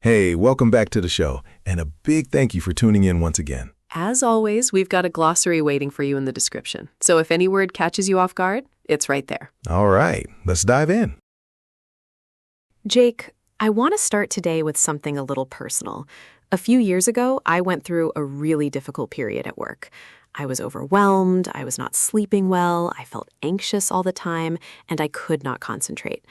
Hey, welcome back to the show, and a big thank you for tuning in once again. As always, we've got a glossary waiting for you in the description. So if any word catches you off guard, it's right there. All right, let's dive in. Jake, I want to start today with something a little personal. A few years ago, I went through a really difficult period at work. I was overwhelmed, I was not sleeping well, I felt anxious all the time, and I could not concentrate.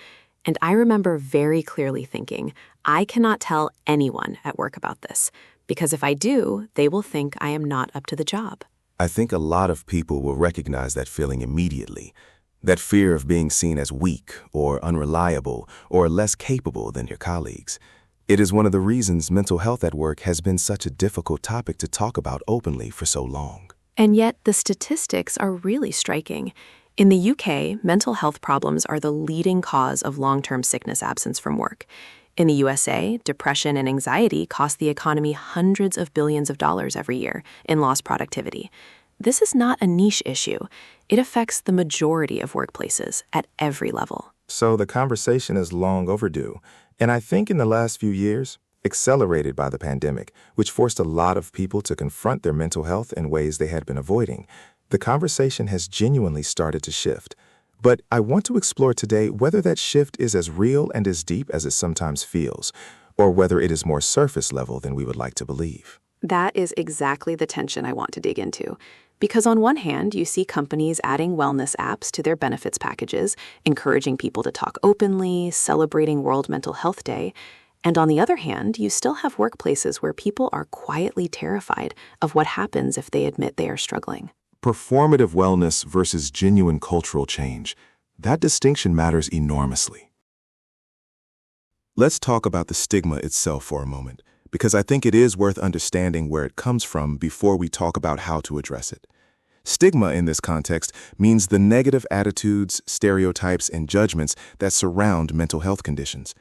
And I remember very clearly thinking, I cannot tell anyone at work about this, because if I do, they will think I am not up to the job. I think a lot of people will recognize that feeling immediately. That fear of being seen as weak or unreliable or less capable than your colleagues. It is one of the reasons mental health at work has been such a difficult topic to talk about openly for so long. And yet, the statistics are really striking. In the UK, mental health problems are the leading cause of long-term sickness absence from work. In the USA, depression and anxiety cost the economy hundreds of billions of dollars every year in lost productivity. This is not a niche issue. It affects the majority of workplaces at every level. So the conversation is long overdue. And I think in the last few years, accelerated by the pandemic, which forced a lot of people to confront their mental health in ways they had been avoiding, the conversation has genuinely started to shift. But I want to explore today whether that shift is as real and as deep as it sometimes feels, or whether it is more surface level than we would like to believe. That is exactly the tension I want to dig into. Because on one hand, you see companies adding wellness apps to their benefits packages, encouraging people to talk openly, celebrating World Mental Health Day. And on the other hand, you still have workplaces where people are quietly terrified of what happens if they admit they are struggling. Performative wellness versus genuine cultural change. That distinction matters enormously. Let's talk about the stigma itself for a moment, because I think it is worth understanding where it comes from before we talk about how to address it. Stigma in this context means the negative attitudes, stereotypes, and judgments that surround mental health conditions.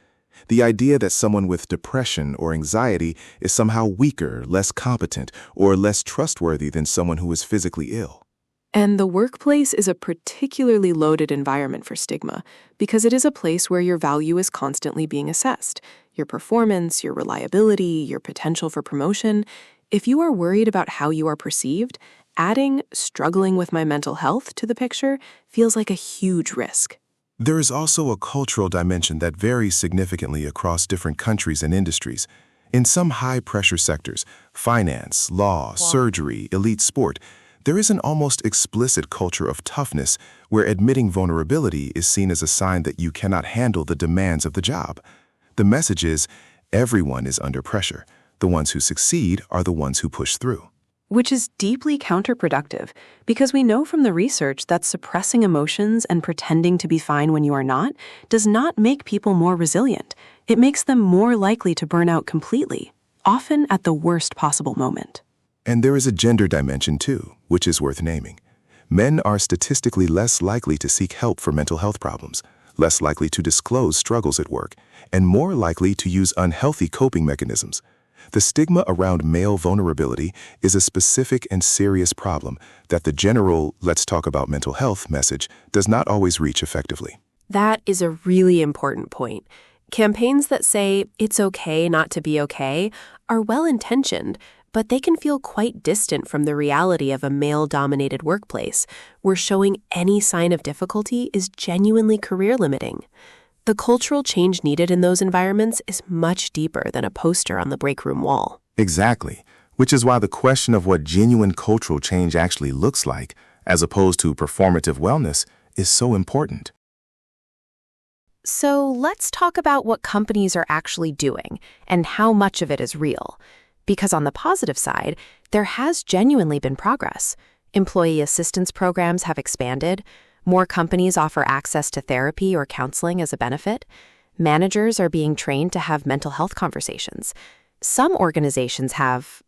The idea that someone with depression or anxiety is somehow weaker, less competent, or less trustworthy than someone who is physically ill. And the workplace is a particularly loaded environment for stigma because it is a place where your value is constantly being assessed. Your performance, your reliability, your potential for promotion. If you are worried about how you are perceived, adding struggling with my mental health to the picture feels like a huge risk. There is also a cultural dimension that varies significantly across different countries and industries. In some high-pressure sectors, finance, law, surgery, elite sport, there is an almost explicit culture of toughness where admitting vulnerability is seen as a sign that you cannot handle the demands of the job. The message is, everyone is under pressure. The ones who succeed are the ones who push through. Which is deeply counterproductive because we know from the research that suppressing emotions and pretending to be fine when you are not does not make people more resilient. It makes them more likely to burn out completely, often at the worst possible moment. And there is a gender dimension too, which is worth naming. Men are statistically less likely to seek help for mental health problems, less likely to disclose struggles at work, and more likely to use unhealthy coping mechanisms. The stigma around male vulnerability is a specific and serious problem that the general "let's talk about mental health" message does not always reach effectively. That is a really important point. Campaigns that say it's okay not to be okay are well-intentioned, but they can feel quite distant from the reality of a male-dominated workplace, where showing any sign of difficulty is genuinely career-limiting. The cultural change needed in those environments is much deeper than a poster on the break room wall. Exactly, which is why the question of what genuine cultural change actually looks like, as opposed to performative wellness, is so important. So let's talk about what companies are actually doing and how much of it is real. Because on the positive side, there has genuinely been progress. Employee assistance programs have expanded. More companies offer access to therapy or counseling as a benefit. Managers are being trained to have mental health conversations. Some organizations have.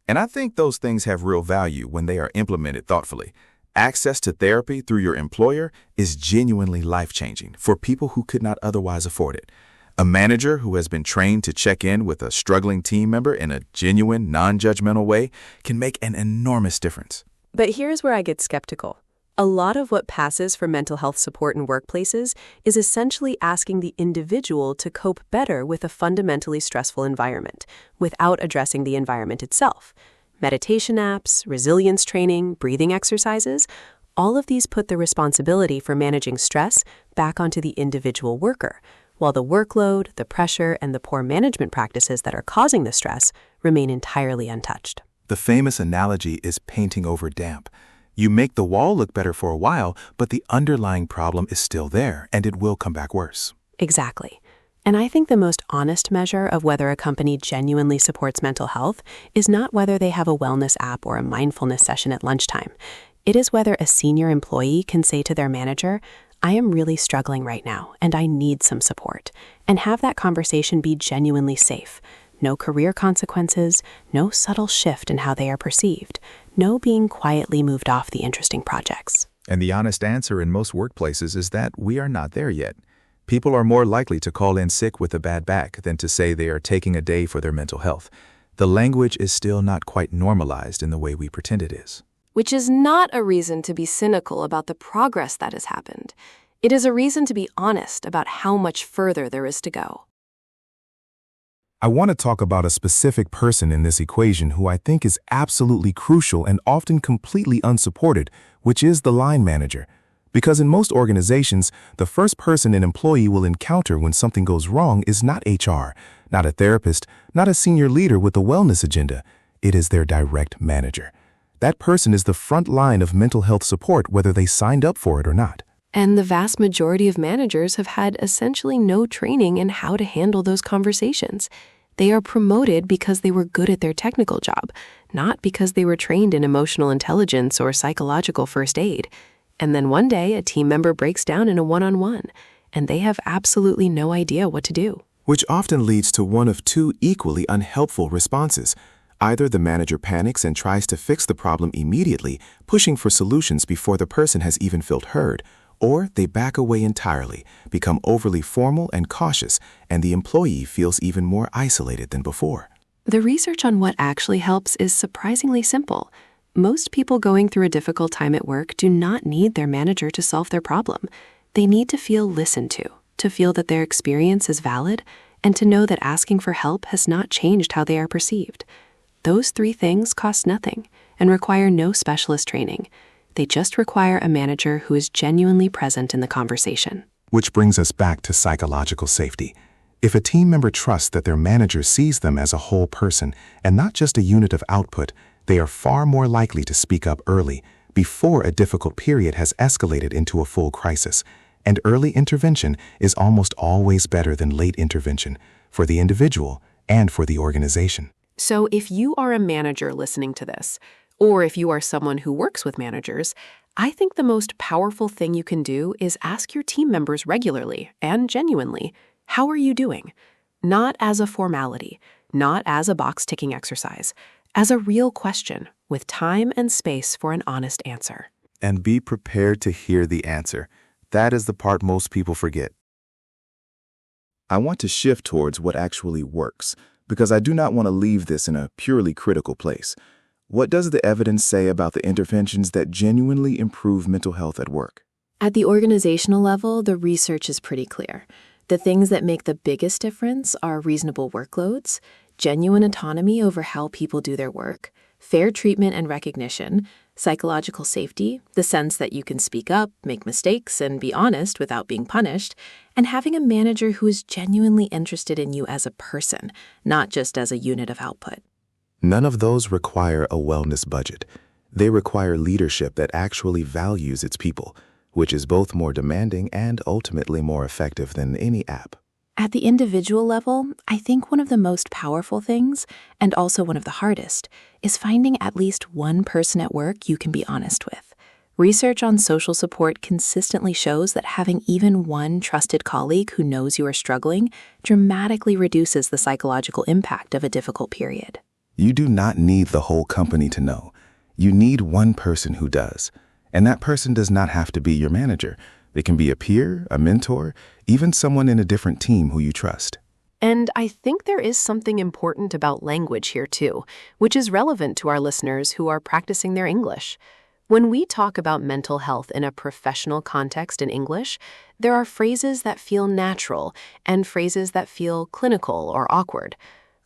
And I think those things have real value when they are implemented thoughtfully. Access to therapy through your employer is genuinely life-changing for people who could not otherwise afford it. A manager who has been trained to check in with a struggling team member in a genuine, non-judgmental way can make an enormous difference. But here's where I get skeptical. A lot of what passes for mental health support in workplaces is essentially asking the individual to cope better with a fundamentally stressful environment without addressing the environment itself. Meditation apps, resilience training, breathing exercises, all of these put the responsibility for managing stress back onto the individual worker, while the workload, the pressure, and the poor management practices that are causing the stress remain entirely untouched. The famous analogy is painting over damp. You make the wall look better for a while, but the underlying problem is still there, and it will come back worse. Exactly. And I think the most honest measure of whether a company genuinely supports mental health is not whether they have a wellness app or a mindfulness session at lunchtime. It is whether a senior employee can say to their manager, "I am really struggling right now, and I need some support," and have that conversation be genuinely safe. No career consequences, no subtle shift in how they are perceived, no being quietly moved off the interesting projects. And the honest answer in most workplaces is that we are not there yet. People are more likely to call in sick with a bad back than to say they are taking a day for their mental health. The language is still not quite normalized in the way we pretend it is. Which is not a reason to be cynical about the progress that has happened. It is a reason to be honest about how much further there is to go. I want to talk about a specific person in this equation who I think is absolutely crucial and often completely unsupported, which is the line manager. Because in most organizations, the first person an employee will encounter when something goes wrong is not HR, not a therapist, not a senior leader with a wellness agenda. It is their direct manager. That person is the front line of mental health support, whether they signed up for it or not. And the vast majority of managers have had essentially no training in how to handle those conversations. They are promoted because they were good at their technical job, not because they were trained in emotional intelligence or psychological first aid. And then one day, a team member breaks down in a one-on-one, and they have absolutely no idea what to do. Which often leads to one of two equally unhelpful responses. Either the manager panics and tries to fix the problem immediately, pushing for solutions before the person has even felt heard, or they back away entirely, become overly formal and cautious, and the employee feels even more isolated than before. The research on what actually helps is surprisingly simple. Most people going through a difficult time at work do not need their manager to solve their problem. They need to feel listened to feel that their experience is valid, and to know that asking for help has not changed how they are perceived. Those three things cost nothing and require no specialist training. They just require a manager who is genuinely present in the conversation. Which brings us back to psychological safety. If a team member trusts that their manager sees them as a whole person and not just a unit of output, they are far more likely to speak up early, before a difficult period has escalated into a full crisis. And early intervention is almost always better than late intervention, for the individual and for the organization. So if you are a manager listening to this, or if you are someone who works with managers, I think the most powerful thing you can do is ask your team members regularly and genuinely, how are you doing? Not as a formality, not as a box-ticking exercise, as a real question with time and space for an honest answer. And be prepared to hear the answer. That is the part most people forget. I want to shift towards what actually works, because I do not want to leave this in a purely critical place. What does the evidence say about the interventions that genuinely improve mental health at work? At the organizational level, the research is pretty clear. The things that make the biggest difference are reasonable workloads, genuine autonomy over how people do their work, fair treatment and recognition, psychological safety, the sense that you can speak up, make mistakes, and be honest without being punished, and having a manager who is genuinely interested in you as a person, not just as a unit of output. None of those require a wellness budget. They require leadership that actually values its people, which is both more demanding and ultimately more effective than any app. At the individual level, I think one of the most powerful things, and also one of the hardest, is finding at least one person at work you can be honest with. Research on social support consistently shows that having even one trusted colleague who knows you are struggling dramatically reduces the psychological impact of a difficult period. You do not need the whole company to know. You need one person who does. And that person does not have to be your manager. It can be a peer, a mentor, even someone in a different team who you trust. And I think there is something important about language here too, which is relevant to our listeners who are practicing their English. When we talk about mental health in a professional context in English, there are phrases that feel natural and phrases that feel clinical or awkward.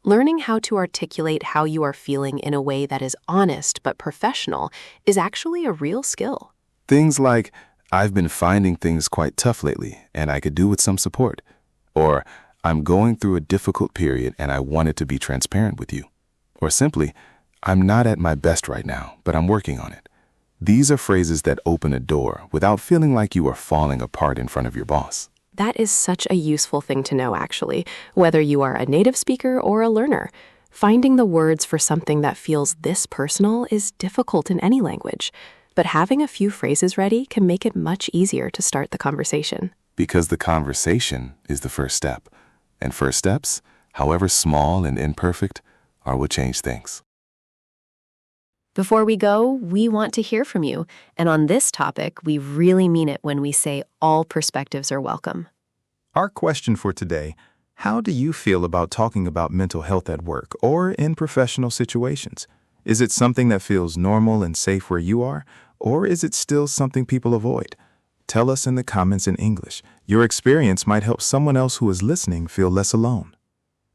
Learning how to articulate how you are feeling in a way that is honest but professional is actually a real skill. Things like, I've been finding things quite tough lately, and I could do with some support. Or, I'm going through a difficult period and I wanted to be transparent with you. Or simply, I'm not at my best right now, but I'm working on it. These are phrases that open a door without feeling like you are falling apart in front of your boss. That is such a useful thing to know, actually, whether you are a native speaker or a learner. Finding the words for something that feels this personal is difficult in any language, but having a few phrases ready can make it much easier to start the conversation. Because the conversation is the first step. And first steps, however small and imperfect, are what change things. Before we go, we want to hear from you. And on this topic, we really mean it when we say all perspectives are welcome. Our question for today: how do you feel about talking about mental health at work or in professional situations? Is it something that feels normal and safe where you are, or is it still something people avoid? Tell us in the comments in English. Your experience might help someone else who is listening feel less alone.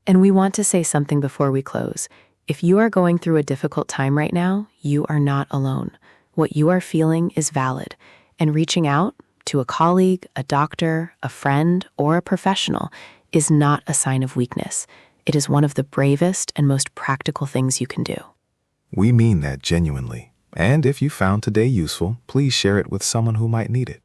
And we want to say something before we close. If you are going through a difficult time right now, you are not alone. What you are feeling is valid, and reaching out to a colleague, a doctor, a friend, or a professional is not a sign of weakness. It is one of the bravest and most practical things you can do. We mean that genuinely. And if you found today useful, please share it with someone who might need it.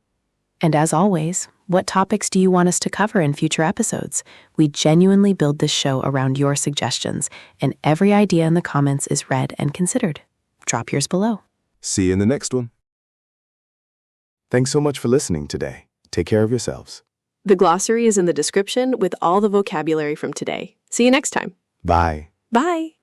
And as always, what topics do you want us to cover in future episodes? We genuinely build this show around your suggestions, and every idea in the comments is read and considered. Drop yours below. See you in the next one. Thanks so much for listening today. Take care of yourselves. The glossary is in the description with all the vocabulary from today. See you next time. Bye. Bye.